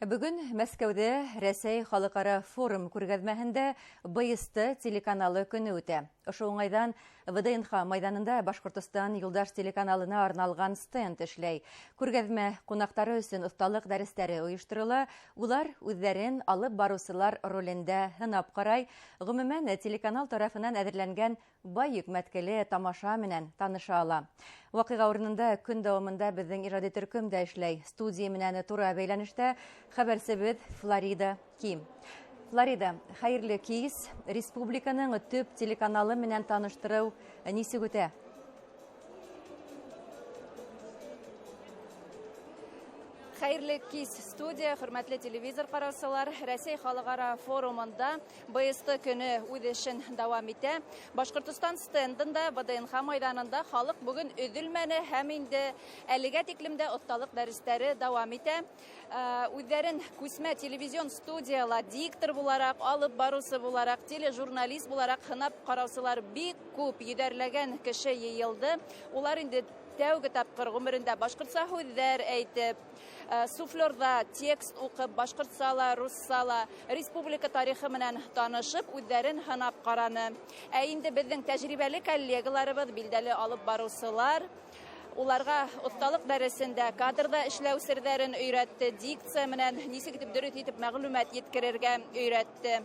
Бүгін Мәскәүдә Рәсәй халыкара форум күргәҙмәһендә БСТ телеканалы көне үтә. Ошо уңайдан ВДНХ майданында Башкортостан Юлдаш телеканалына арналган стенд эшләй. Күргәҙмә ҡунаҡтары өсөн оҫталыҡ дәрестәре ойошторола. Улар үҙҙәрен алып барыусылар ролендә һынап ҡарай. Ғөмүмән, телеканал тарафынан әҙерләнгән бай йөкмәткеле тамаша менән таныша ала. Ваҡиға урынында көн дауамында беҙҙең ижади төркөм дә эшләй. Студия менән тура бәйләнештә хәбәрсебеҙ Флорида Ким. Флорида, хәйерле кис. Республиканың төп телеканалы менән таныштырыу нисек үтә? Хәйерле кис, студия, хөрмәтле телевизор ҡараусылар. Рәсәй халыҡара форумында БСТ көне үҙ эшен дауам итә. Башҡортостан стендында, ВДНХ майданында халыҡ бүгін өҙөлмәне һәм инде әлегә тиклемдә оҫталыҡ дәрестәре дауам итә. Үҙҙәрен күсмә телевизион студияла диктор булараҡ, алып барыусы булараҡ, тележурналист булараҡ һынап ҡараусылар бик күп, йөҙәрләгән кеше йыйылды. Улар инде тәүге тапҡыр ғүмерендә башҡортса һүҙҙәр әйтеп, суфлерҙа текст уҡып, башҡортсала, руссала, республика тарихы менән танышып, үҙҙәрен һынап ҡараны. Ә инде беҙҙең тәжрибәле коллегаларыбыҙ, билдәле алып барыусылар, уларға оҫталыҡ дәресендә кадрда эшләү серҙәрен өйрәтте, дикция менән нисек итеп дөрөҫ итеп мәғлүмәт еткерергә өйрәтте.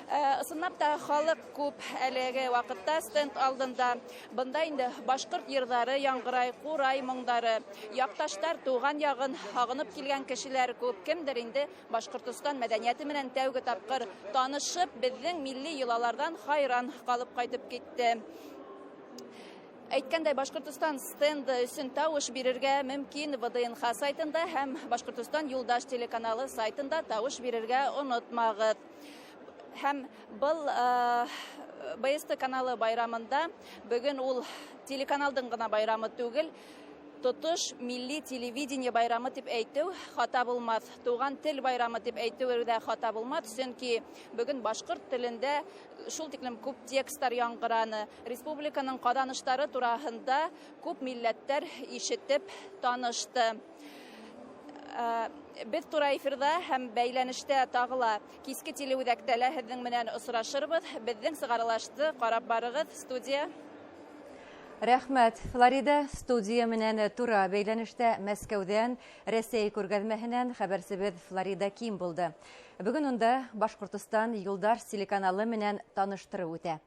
Ысынлап та халыҡ күп әлеге ваҡытта стенд алдында. Бында инде башҡорт йырҙары яңғырай, ҡурай моңдары, яҡташтар туған яғын һағынып килгән кешеләр күп. Кемдер инде Башҡортостан мәҙәниәте менән тәүге тапҡыр танышып, беҙҙең милли йолаларҙан хайран ҡалып ҡайтып китте. Әйткәндәй, Башҡортостан стенды өсөн тауыш бирергә мөмкин ВДНХ сайтында һәм Башҡортостан Юлдаш телеканалы сайтында тауыш бирергә онотмағыҙ. Һәм был БСТ каналы байрамында, бөгөн ул телеканалдың ғына байрамы түгел, тотош милли телевидение байрамы тип әйтеү хата булмаҫ. Туған тел байрамы тип әйтеү ҙә хата булмаҫ, сөнки бөгөн башҡорт телендә шул тиклем күп текстар яңғыраны. Республиканың ҡаҙаныштары тураһында күп милләттәр ишетеп танышты. Беҙ тура эфирҙа һәм бәйләнештә тағыла киске телеүҙәктәлә һеҙҙең менән осрашырбыҙ. Беҙҙең сығарылашты ҡарап барығыҙ, студия. Рәхмәт, Флорида. Студия менән тура бәйләнештә Мәскәүҙән Рәсәй күргәҙмәһенән хәбәрсебеҙ Флорида Ким булды. Бөгөн унда Башҡортостан Юлдаш телеканалы менән таныштырыу үтә.